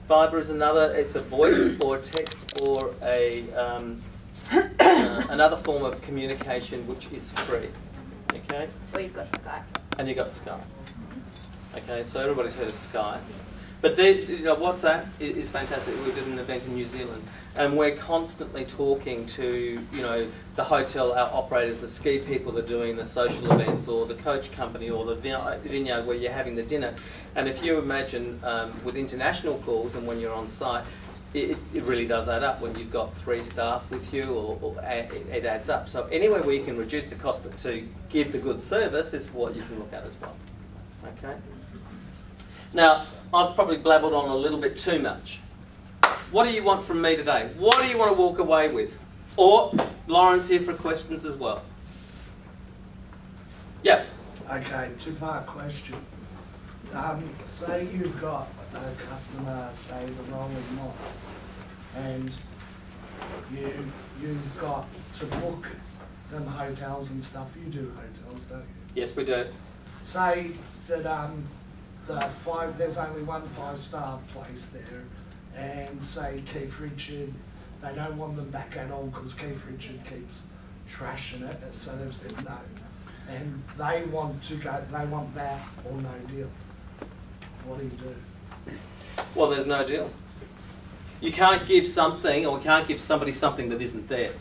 Viber is another. It's a voice or a text or a another form of communication which is free. Okay. Or you've got Skype. And you've got Skype. Okay, so everybody's heard of Skype. Yes. But WhatsApp is fantastic. We did an event in New Zealand, and we're constantly talking to the hotel, our operators, the ski people that are doing the social events, or the coach company, or the vineyard where you're having the dinner. And if you imagine with international calls and when you're on site, it really does add up when you've got 3 staff with you, or it adds up. So anywhere where you can reduce the cost but to give the good service is what you can look at as well. Okay. Now, I've probably blabbered on a little bit too much. What do you want from me today? What do you want to walk away with? Or, Lauren's here for questions as well. Yeah. Okay, 2-part question. Say you've got a customer, say the Rolling Moth, and you've got to book them hotels and stuff. You do hotels, don't you? Yes, we do. Say that there's only one 5-star place there, and say Keith Richard, they don't want them back at all because Keith Richard keeps trashing it, so they've said no. And they want to go, they want that or no deal. What do you do? Well, there's no deal. You can't give something, or you can't give somebody something that isn't there.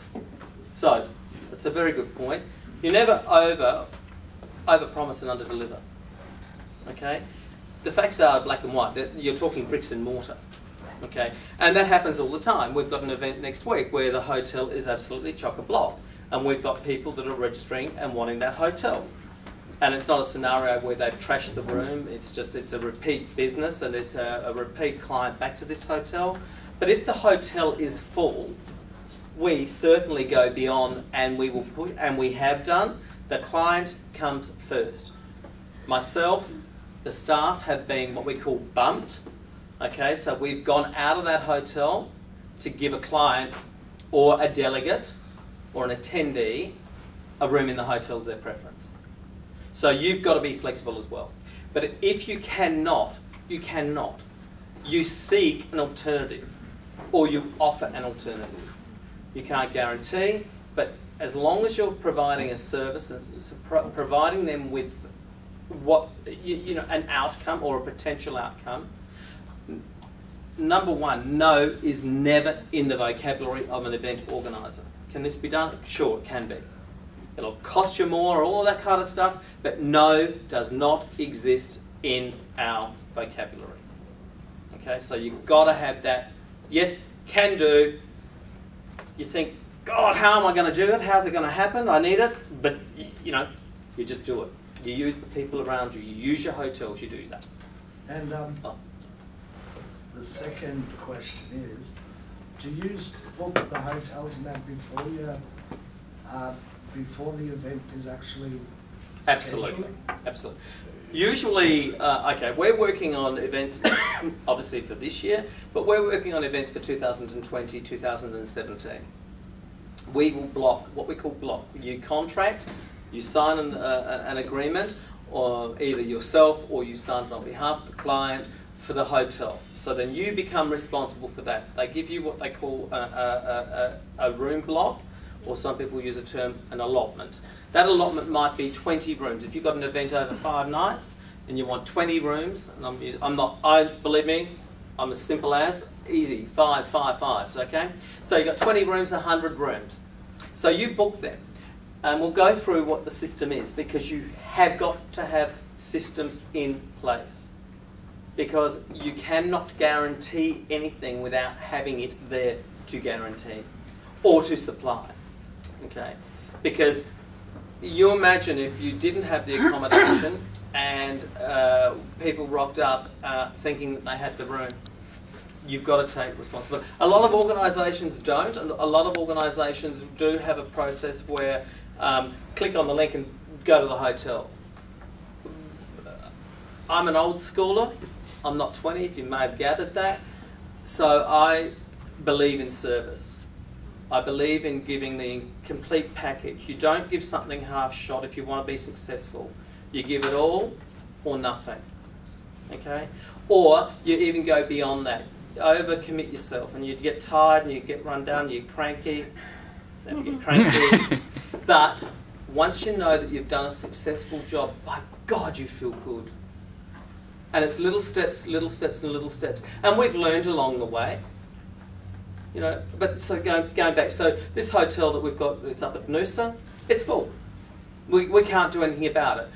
So, that's a very good point. You never over-promise and under-deliver. Okay? The facts are black and white. You're talking bricks and mortar. Okay? And that happens all the time. We've got an event next week where the hotel is absolutely chock-a-block. And we've got people that are registering and wanting that hotel. And it's not a scenario where they've trashed the room. It's a repeat business, and it's a repeat client back to this hotel. But if the hotel is full, we certainly go beyond, and we will push, and we have done. The client comes first. Myself, the staff have been what we call bumped. Okay, so we've gone out of that hotel to give a client or a delegate or an attendee a room in the hotel of their preference. So you've got to be flexible as well. But if you cannot, you seek an alternative, or you offer an alternative. You can't guarantee, but as long as you're providing a service, providing them with what an outcome or a potential outcome. Number one, no is never in the vocabulary of an event organiser. Can this be done? Sure, it can be. It'll cost you more, all of that kind of stuff, but no does not exist in our vocabulary. Okay, so you've got to have that. Yes, can do. You think, God, how am I going to do it? How's it going to happen? I need it. But, you just do it. You use the people around you. You use your hotels. You do that. And the second question is, do you book the hotels and that before the event is actually Absolutely. scheduled? Absolutely. Usually, okay, we're working on events, obviously for this year, but we're working on events for 2020, 2017. We will block, what we call block. You contract, you sign an agreement, or either yourself or you sign it on behalf of the client for the hotel. So then you become responsible for that. They give you what they call a room block, or some people use the term an allotment. That allotment might be 20 rooms. If you've got an event over 5 nights and you want 20 rooms, and believe me, I'm as simple as, easy, 5, 5, 5s, okay? So you've got 20 rooms, 100 rooms. So you book them. And we'll go through what the system is, because you have got to have systems in place. Because you cannot guarantee anything without having it there to guarantee or to supply. Okay? Because you imagine if you didn't have the accommodation and people rocked up thinking that they had the room, you've got to take responsibility. A lot of organisations don't, and a lot of organisations do have a process where click on the link and go to the hotel. I'm an old schooler. I'm not 20, if you may have gathered that. So I believe in service. I believe in giving the complete package. You don't give something half shot if you want to be successful. You give it all or nothing. Okay? Or you even go beyond that. overcommit yourself, and you get tired, and you get run down, you get cranky. Never get cranky. But once you know that you've done a successful job, by God, you feel good. And it's little steps, and little steps. And we've learned along the way. You know, but so going back, so this hotel that we've got, it's up at Noosa, it's full. We can't do anything about it.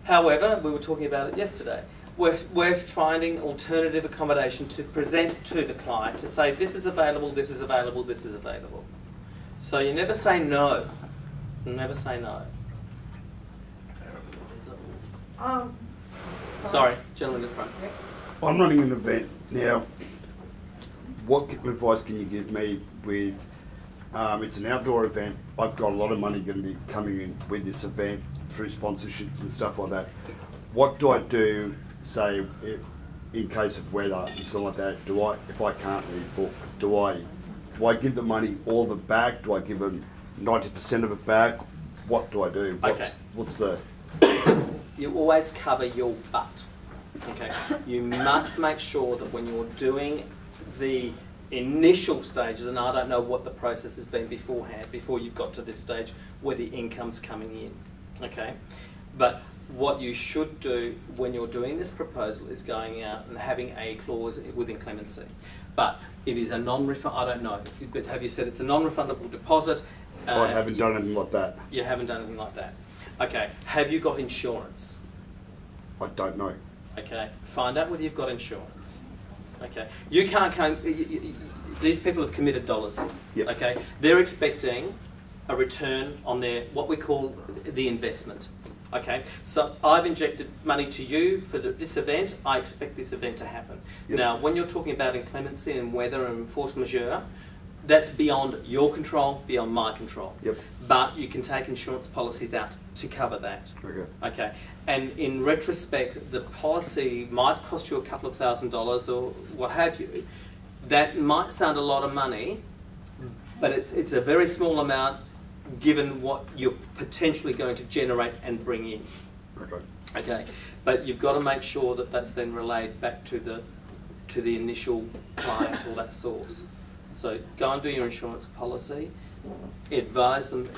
However, we were talking about it yesterday. We're finding alternative accommodation to present to the client to say this is available, this is available, this is available. So you never say no. You never say no. Sorry, gentleman in the front. I'm running an event now. What advice can you give me with, it's an outdoor event, I've got a lot of money going to be coming in with this event through sponsorship and stuff like that. What do I do, say, in case of weather and stuff like that? If I can't rebook, do I give the money all of it back? Do I give them 90% of it back? What do I do? What's the... You always cover your butt. Okay. You must make sure that when you're doing the initial stages, and I don't know what the process has been beforehand, before you've got to this stage where the income's coming in. Okay. But what you should do when you're doing this proposal is going out and having a clause with inclemency. But it is a non-refund, I don't know, but have you said it's a non-refundable deposit? I haven't done anything like that. You haven't done anything like that. Okay, have you got insurance? I don't know. Okay, find out whether you've got insurance. Okay, you can't come, these people have committed dollars. Yep. Okay, they're expecting a return on their, what we call the investment. Okay, so I've injected money to you for this event, I expect this event to happen. Yep. Now, when you're talking about inclemency and weather and force majeure, that's beyond your control, beyond my control. Yep. But you can take insurance policies out to cover that. Okay. Okay. And in retrospect, the policy might cost you a couple of $1,000s or what have you. That might sound a lot of money, but it's a very small amount given what you're potentially going to generate and bring in. Okay. Okay. But you've got to make sure that that's then relayed back to the initial client or that source. So go and do your insurance policy. Advise them,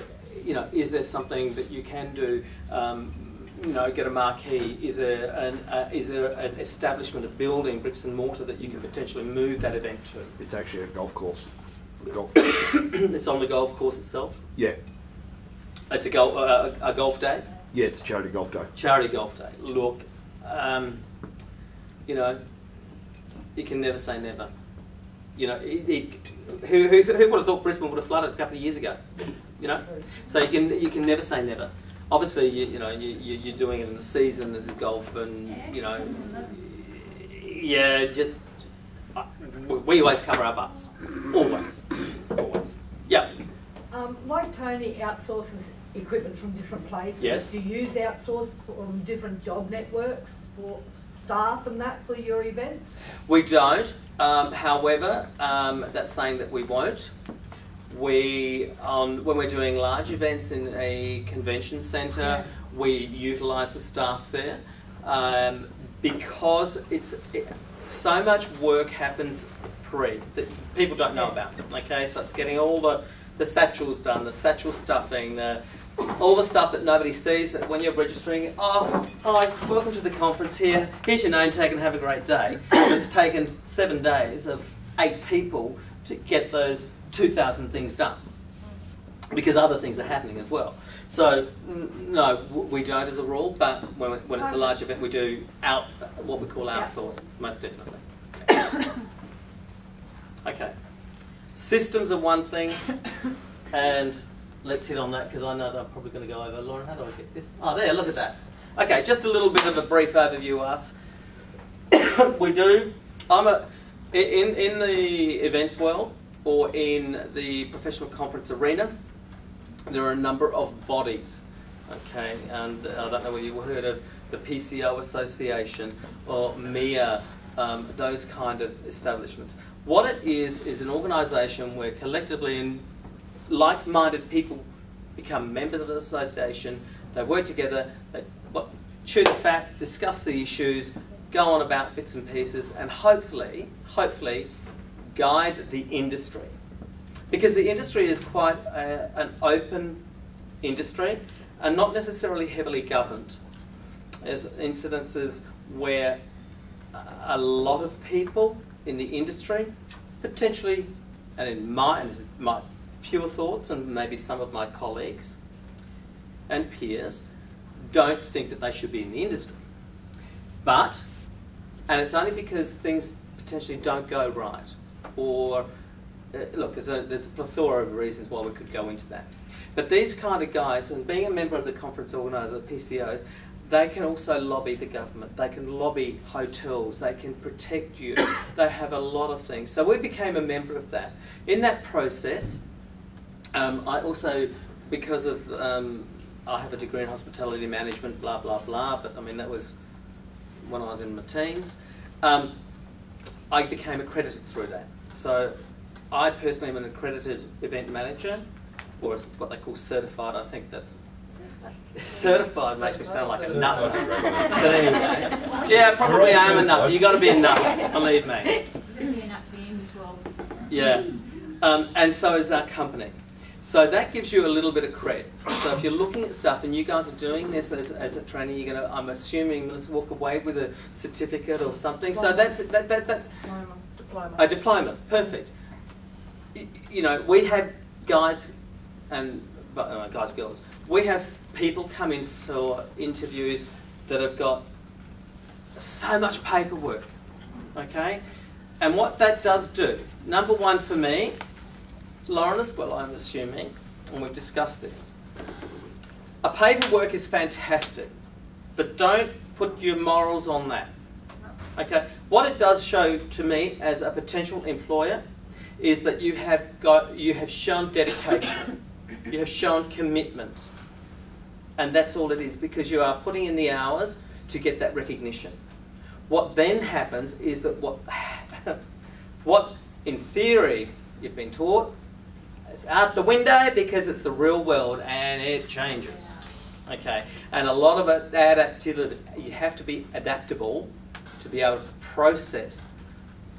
you know, is there something that you can do? You know, get a marquee. Is there an establishment, a building, bricks and mortar that you can potentially move that event to? It's actually a golf course. It's on the golf course itself? Yeah. It's a golf day? Yeah, it's a charity golf day. Charity golf day. Look, you know, you can never say never. You know, who would have thought Brisbane would have flooded a couple of years ago? You know, so you can never say never. Obviously, you know, you're doing it in the season. There's golf, and you know, yeah, just we always cover our butts, always. Yeah. Like Tony outsources equipment from different places. Yes. Do you use outsource from different job networks for staff and that for your events? We don't. However, that's saying that we won't. When we're doing large events in a convention centre, we utilise the staff there because so much work happens that people don't know about. Okay, so it's getting all the satchels done, the satchel stuffing, all the stuff that nobody sees. That when you're registering, oh, hi, welcome to the conference here. Here's your name tag and have a great day. And it's taken 7 days of 8 people to get those 2,000 things done, because other things are happening as well. So no, we don't as a rule, but when it's a large event, we do what we call outsource, most definitely. Okay, systems are one thing, and let's hit on that because I know that I'm probably going to go over. Lauren, how do I get this? Oh, there, look at that. Okay, just a little bit of a brief overview of us. We do. In the events world, or in the professional conference arena, there are a number of bodies, okay, and I don't know whether you've heard of the PCO Association or MIA, those kind of establishments. What it is an organisation where collectively like-minded people become members of an association, they work together, they chew the fat, discuss the issues, go on about bits and pieces, and hopefully guide the industry. Because the industry is quite an open industry and not necessarily heavily governed. There's incidences where a lot of people in the industry, potentially, and this is my pure thoughts and maybe some of my colleagues and peers, don't think that they should be in the industry. But, and it's only because things potentially don't go right, or look, there's a plethora of reasons why we could go into that. But these kind of guys, and being a member of the conference organiser, PCOs, they can also lobby the government, they can lobby hotels, they can protect you, they have a lot of things. So we became a member of that. In that process, I also, because of, I have a degree in hospitality management, blah, blah, blah, but I mean that was when I was in my teens, I became accredited through that. So I personally am an accredited event manager, or what they call certified. I think that's certified makes me sound like a nutter. But anyway, yeah, probably I am a nutter. You got to be a nutter, believe me. Yeah, and so is our company. So that gives you a little bit of credit. So if you're looking at stuff and you guys are doing this as a trainee, you're going to, I'm assuming, let's walk away with a certificate or something. So that's Diploma. a diploma. Perfect. You know, we have guys and guys, girls. We have people come in for interviews that have got so much paperwork. Okay, and what that does do, number one for me, Lauren as well, I'm assuming, and we've discussed this. A paperwork is fantastic, but don't put your morals on that. Okay, what it does show to me as a potential employer is that you have shown dedication, you have shown commitment, and that's all it is, because you are putting in the hours to get that recognition. What then happens is that what in theory you've been taught, it's out the window because it's the real world and it changes. Okay, and a lot of it, adaptivity, you have to be adaptable to be able to process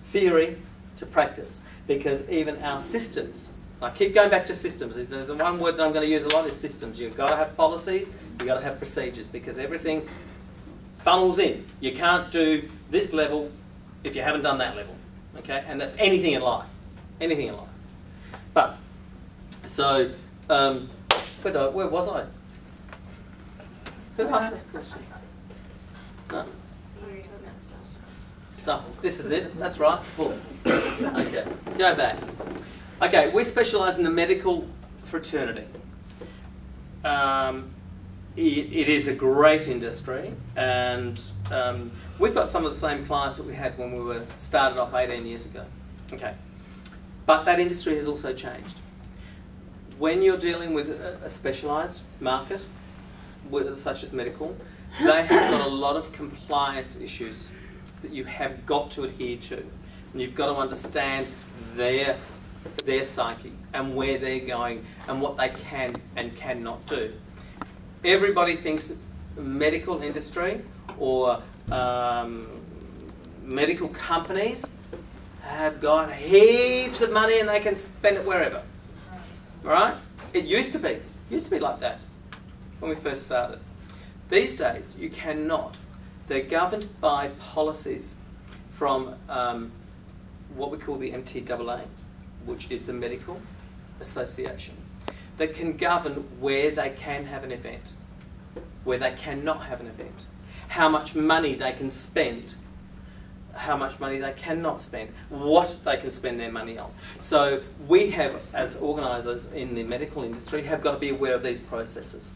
theory to practice, because even our systems, I keep going back to systems, there's the one word that I'm going to use a lot is systems. You've got to have policies, you've got to have procedures, because everything funnels in. You can't do this level if you haven't done that level. Okay, and that's anything in life, anything in life. But so, where was I? Who asked this question? No? Stuff. This is it. That's right. Full. Okay. Go back. Okay. We specialise in the medical fraternity. It is a great industry, and we've got some of the same clients that we had when we were started off 18 years ago. Okay. But that industry has also changed. When you're dealing with a specialised market, such as medical, they have got a lot of compliance issues that you have got to adhere to. And you've got to understand their psyche and where they're going and what they can and cannot do. Everybody thinks that the medical industry or medical companies have got heaps of money and they can spend it wherever. Right? It used to be like that when we first started. These days, you cannot. They're governed by policies from what we call the MTAA, which is the Medical Association, that can govern where they can have an event, where they cannot have an event, how much money they can spend, how much money they cannot spend, what they can spend their money on. So we have, as organisers in the medical industry, have got to be aware of these processes.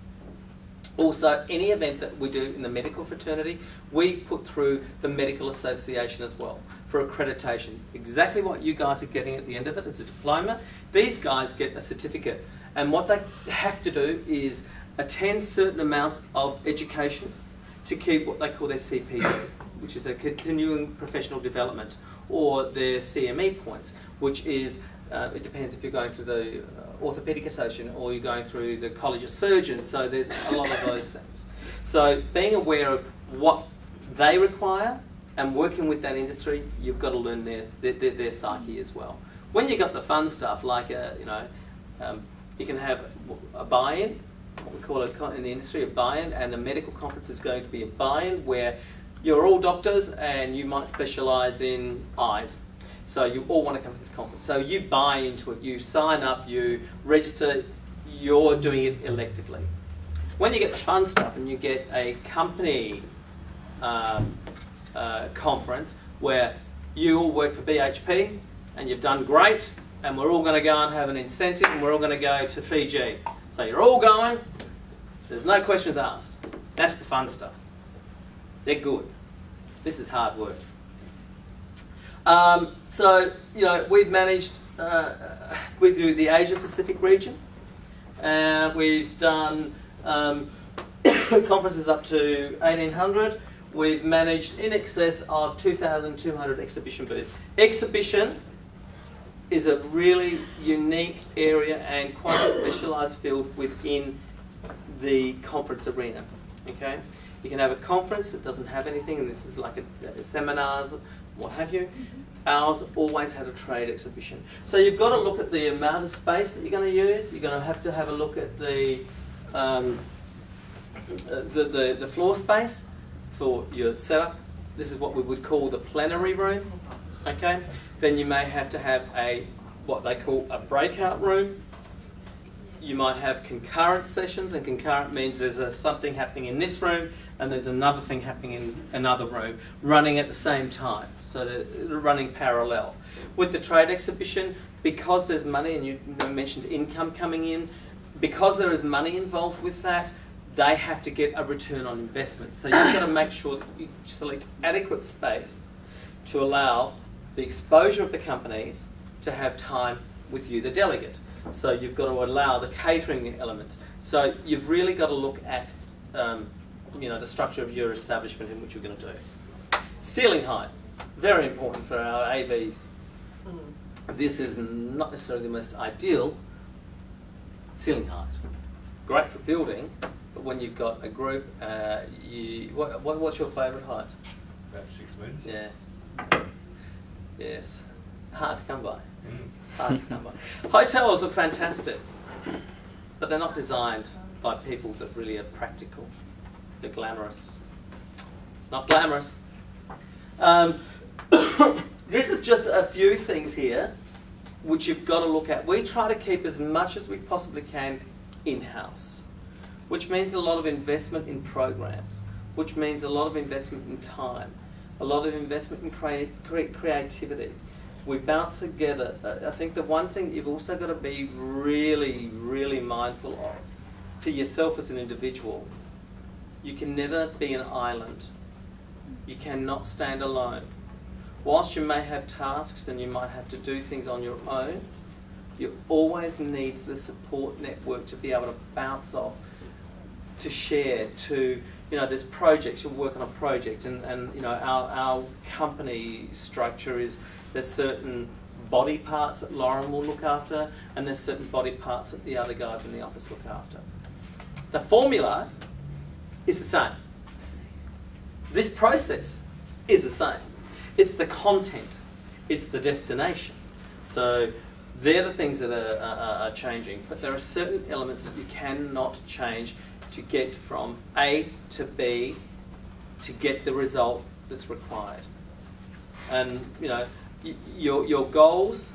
Also, any event that we do in the medical fraternity, we put through the Medical Association as well for accreditation. Exactly what you guys are getting at the end of it, it's a diploma. These guys get a certificate, and what they have to do is attend certain amounts of education to keep what they call their CPD, which is a continuing professional development, or their CME points, which is, it depends if you're going through the Orthopaedic Association or you're going through the College of Surgeons, so there's a lot of those things. So being aware of what they require and working with that industry, you've got to learn their psyche as well. When you got the fun stuff, like you can have a buy-in, what we call it in the industry a buy-in, and a medical conference is going to be a buy-in where you're all doctors and you might specialise in eyes. So you all want to come to this conference. So you buy into it, you sign up, you register, you're doing it electively. When you get the fun stuff and you get a company conference where you all work for BHP and you've done great and we're all going to go and have an incentive and we're all going to go to Fiji. So you're all going, there's no questions asked. That's the fun stuff. They're good. This is hard work. So, you know, we've managed, we do the Asia Pacific region. We've done conferences up to 1,800. We've managed in excess of 2,200 exhibition booths. Exhibition is a really unique area and quite a specialised field within the conference arena. Okay, you can have a conference that doesn't have anything, and this is like a seminars, what have you. Ours always has a trade exhibition. So you've got to look at the amount of space that you're going to use. You're going to have a look at the floor space for your setup. This is what we would call the plenary room. Okay. Then you may have to have what they call a breakout room. You might have concurrent sessions, and concurrent means there's something happening in this room and there's another thing happening in another room, running at the same time, so they're running parallel. With the trade exhibition, because there's money, and you mentioned income coming in, because there is money involved with that, they have to get a return on investment. So you've got to make sure that you select adequate space to allow the exposure of the companies to have time with you, the delegate. So you've got to allow the catering elements. So you've really got to look at you know, the structure of your establishment in which you're going to do. Ceiling height, very important for our AVs. This is not necessarily the most ideal ceiling height. Great for building, but when you've got a group, what's your favourite height? About 6 metres. Yeah. Yes. Hard to come by. Hard to come by. Hotels look fantastic, but they're not designed by people that really are practical. They're glamorous. It's not glamorous. This is just a few things here which you've got to look at. We try to keep as much as we possibly can in-house, which means a lot of investment in programs, which means a lot of investment in time, a lot of investment in creativity. We bounce together. I think the one thing you've also got to be really, really mindful of, for yourself as an individual, you can never be an island. You cannot stand alone. Whilst you may have tasks and you might have to do things on your own, you always need the support network to be able to bounce off, to share, to, you know, there's projects, you'll work on a project, and you know, our company structure is, there's certain body parts that Lauren will look after, and there's certain body parts that the other guys in the office look after. The formula is the same. This process is the same. It's the content, it's the destination. So they're the things that are changing, but there are certain elements that you cannot change to get from A to B to get the result that's required. And you know, your goals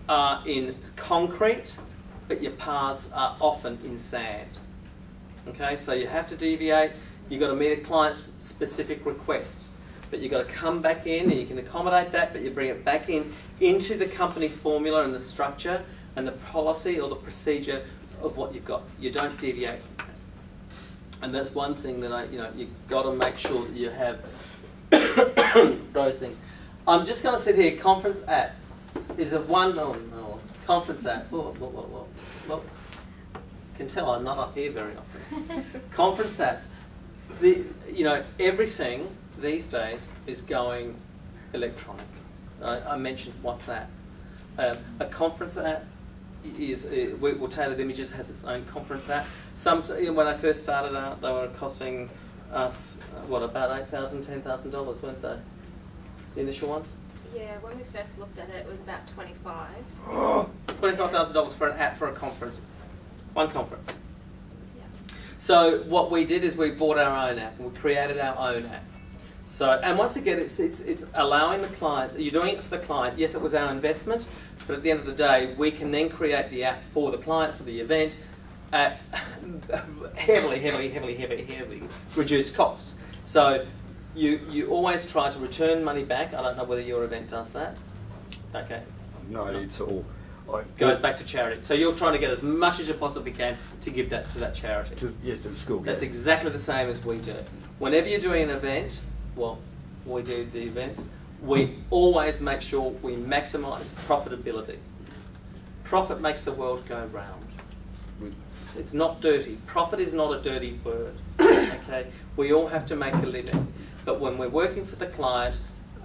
are in concrete, but your paths are often in sand. Okay, so you have to deviate. You've got to meet a client's specific requests, but you've got to come back in, and you can accommodate that, but you bring it back into the company formula and the structure and the policy or the procedure of what you've got. You don't deviate from that. And that's one thing that you've got to make sure that you have those things. I'm just going to sit here. Conference at is a conference at. Well, can tell I'm not up here very often. Conference at, everything these days is going electronic. I mentioned WhatsApp. A conference app is, Tailored Images has its own conference app. When I first started out, they were costing us, what, about $8,000, $10,000, weren't they? The initial ones? Yeah, when we first looked at it, it was about 25. $25,000 for an app for a conference. One conference. Yeah. So what we did is we bought our own app and we created our own app. So, and once again, it's allowing the client, you're doing it for the client. Yes, it was our investment, but at the end of the day, we can then create the app for the client, for the event, at heavily reduced costs. So you always try to return money back. I don't know whether your event does that. Okay. No, it's all. Goes back to charity. So you're trying to get as much as you possibly can to give that to that charity. To the school. That's exactly the same as we do. Whenever you're doing an event, well, we do the events, we always make sure we maximise profitability. Profit makes the world go round. It's not dirty. Profit is not a dirty word. Okay, we all have to make a living. But when we're working for the client,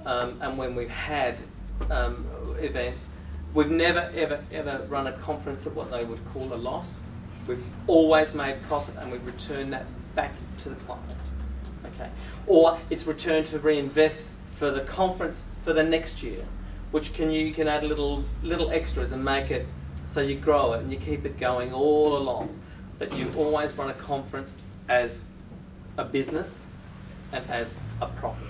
and when we've had events, we've never ever run a conference at what they would call a loss. We've always made profit, and we return that back to the client. Okay, or it's returned to reinvest for the conference for the next year, which you can add little extras and make it so you grow it and you keep it going all along. But you always run a conference as a business and as a profit.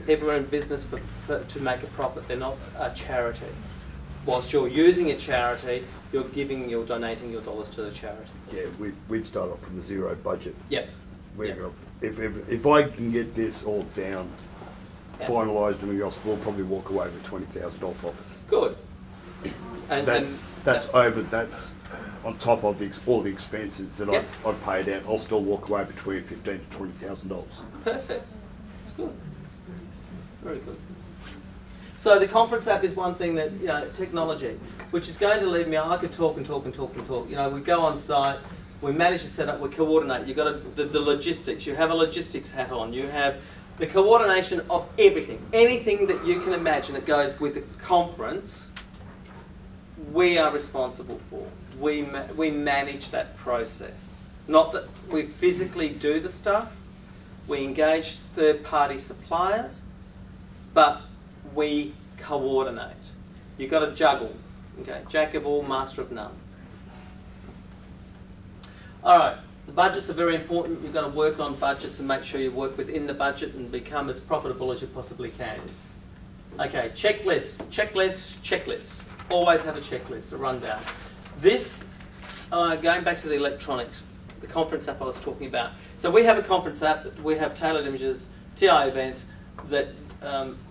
People are in business to make a profit. They're not a charity. Whilst you're using a charity, you're donating your dollars to the charity. Yeah, we'd start off from the zero budget. Yep. Yep. If I can get this all down, finalised, and we'll probably walk away with $20,000 profit. Good. That's on top of all the expenses that I've paid out. I'll still walk away between $15,000 to $20,000. Perfect. That's good. Very good. So the conference app is one thing that, technology, which is going to leave me, I could talk and talk and talk and talk. We go on site, we manage to set up, we coordinate. You've got the logistics. You have a logistics hat on. You have the coordination of everything. Anything that you can imagine that goes with the conference, we are responsible for. We manage that process. Not that we physically do the stuff. We engage third-party suppliers, but we coordinate. You've got to juggle. Okay, jack of all, master of none. All right, the budgets are very important. You've got to work on budgets and make sure you work within the budget and become as profitable as you possibly can. Okay, checklists. Always have a checklist, a rundown. This, going back to the electronics, the conference app I was talking about. So we have a conference app, we have Tailored Images, TI events, that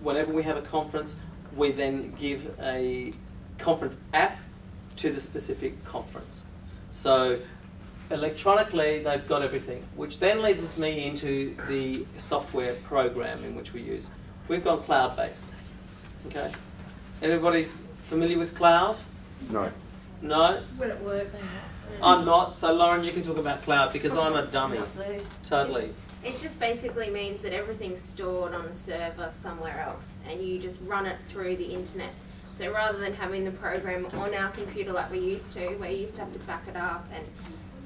whenever we have a conference, we then give a conference app to the specific conference. So electronically, they've got everything, which then leads me into the software program in which we use. We've gone cloud-based. Okay? Everybody familiar with cloud? No. No? When it works. I'm not. So Lauren, you can talk about cloud because I'm a dummy. Totally. It just basically means that everything's stored on a server somewhere else and you just run it through the internet. So rather than having the program on our computer like we used to, where you used to have to back it up and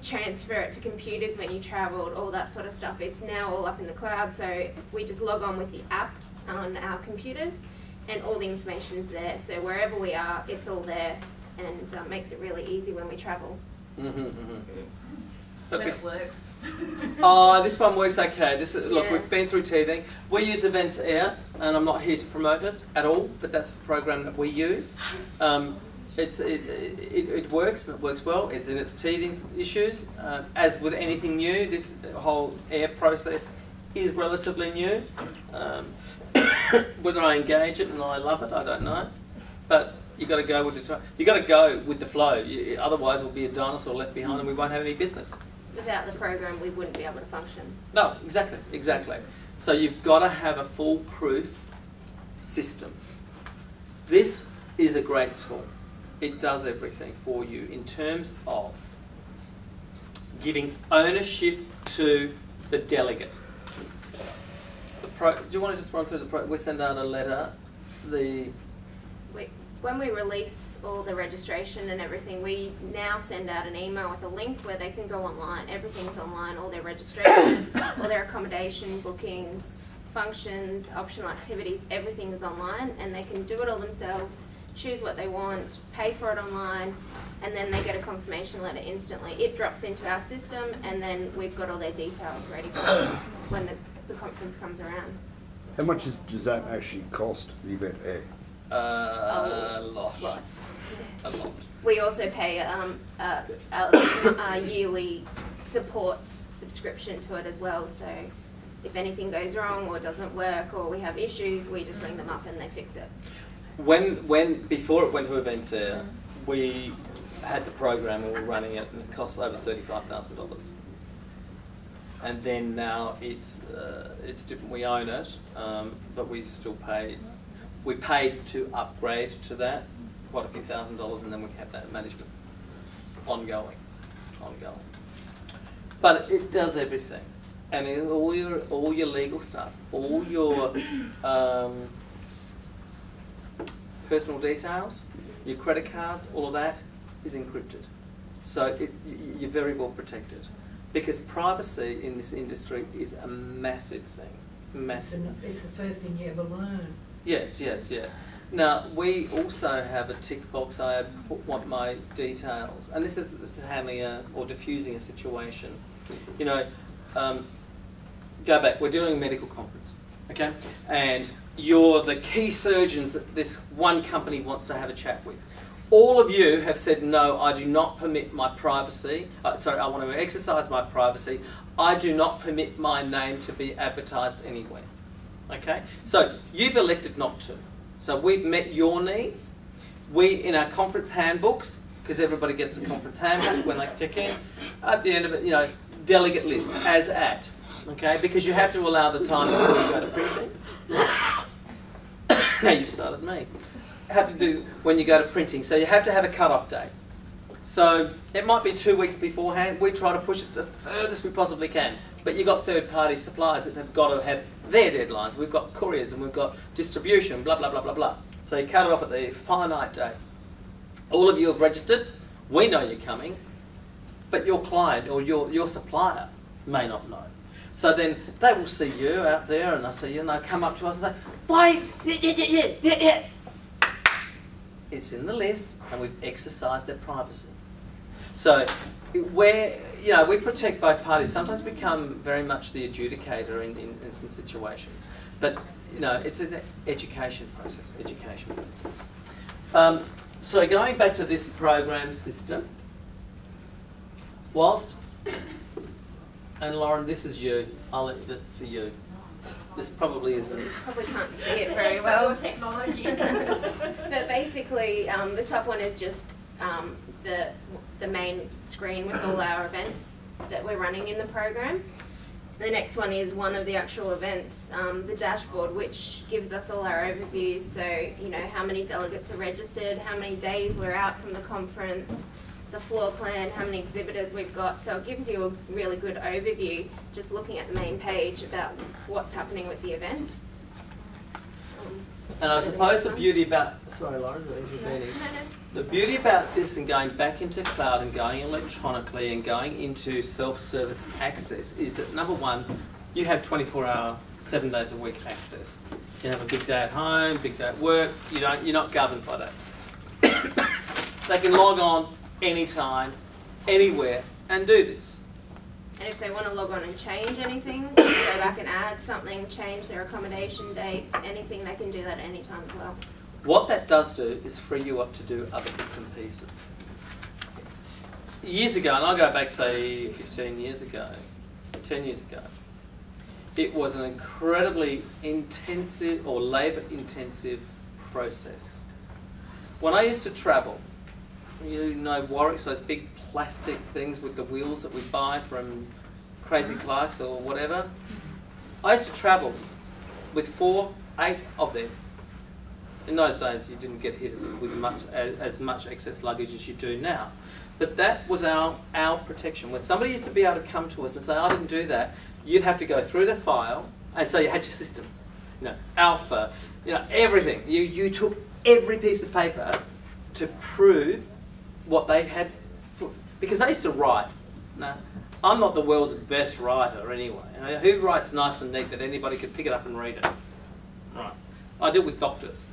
transfer it to computers when you travelled, all that sort of stuff, it's now all up in the cloud. So we just log on with the app on our computers and all the information's there. So wherever we are, it's all there and makes it really easy when we travel. But it works. This one works okay. Look, we've been through teething. We use Events Air, and I'm not here to promote it at all, but that's the program that we use. It works, and it works well. It's in its teething issues. As with anything new, this whole Air process is relatively new. Whether I engage it and I love it, I don't know. But you got to go with the flow. Otherwise, we'll be a dinosaur left behind, and we won't have any business. Without the program, we wouldn't be able to function. No, exactly. So you've got to have a foolproof system. This is a great tool. It does everything for you in terms of giving ownership to the delegate. Do you want to just run through the we send out a letter. when we release all the registration and everything, we now send out an email with a link where they can go online. Everything's online, all their registration, all their accommodation, bookings, functions, optional activities, everything is online, and they can do it all themselves, choose what they want, pay for it online, and then they get a confirmation letter instantly. It drops into our system, and then we've got all their details ready for them when the conference comes around. How much does that actually cost, the event air? A lot. Lots. A lot. We also pay a yearly support subscription to it as well, so if anything goes wrong or doesn't work or we have issues, we just ring them up and they fix it. Before it went to Events Air, we had the program and we were running it, and it cost over $35,000. And then now it's different. We own it, but we still pay. We paid to upgrade to that, quite a few $1,000s, and then we have that management ongoing. But it does everything, and all your legal stuff, all your personal details, your credit cards, all of that is encrypted. So you're very well protected, because privacy in this industry is a massive thing. Massive. It's the first thing you ever learn. Yes. Now, we also have a tick box. I want my details, and this is handling or diffusing a situation. You know, go back. We're doing a medical conference, okay? And you're the key surgeons that this one company wants to have a chat with. All of you have said, no, I do not permit my privacy. I want to exercise my privacy. I do not permit my name to be advertised anywhere. Okay? So you've elected not to. So we've met your needs. We, in our conference handbooks, because everybody gets a conference handbook when they check in, at the end of it, you know, delegate list, as at. Okay? Because you have to allow the time before you go to printing. Now you've started me. Have to do when you go to printing. So you have to have a cut-off date. So it might be 2 weeks beforehand. We try to push it the furthest we possibly can. But you've got third-party suppliers that have got to have their deadlines. We've got couriers and we've got distribution, blah, blah, blah, blah, blah. So you cut it off at the finite date. All of you have registered. We know you're coming. But your client or your supplier may not know. So then they will see you out there and they'll see you and they'll come up to us and say, why? Yeah. It's in the list and we've exercised their privacy. So we protect both parties. Sometimes we become very much the adjudicator in some situations. But it's an education process. So going back to this program system, and Lauren, this is you. I'll leave it for you. This probably isn't. Probably can't see it very well. Technology. But basically, the top one is just the main screen with all our events that we're running in the program. The next one is one of the actual events, the dashboard, which gives us all our overviews. So, how many delegates are registered, how many days we're out from the conference, the floor plan, how many exhibitors we've got. So it gives you a really good overview just looking at the main page about what's happening with the event. And I suppose the beauty about, sorry Lauren, the beauty about this and going back into cloud and going electronically and going into self-service access is that, number one, you have 24-hour, 7 days a week access. You have a big day at home, big day at work, you're not governed by that. They can log on anytime, anywhere, and do this. And if they want to log on and change anything, go back and add something, change their accommodation dates, anything, they can do that at any time as well. What that does do is free you up to do other bits and pieces. Years ago, and I'll go back say 15 years ago, 10 years ago, it was an incredibly intensive or labour-intensive process. When I used to travel, Warwick's, those big plastic things with the wheels that we buy from Crazy Clark's or whatever. I used to travel with 8 of them. In those days, you didn't get hit with as much excess luggage as you do now. But that was our protection. When somebody used to be able to come to us and say, I didn't do that, you'd have to go through the file, and so you had your systems. Alpha, everything. You took every piece of paper to prove what they had, because they used to write. Now, I'm not the world's best writer anyway. Who writes nice and neat that anybody could pick it up and read it? Right. I deal with doctors.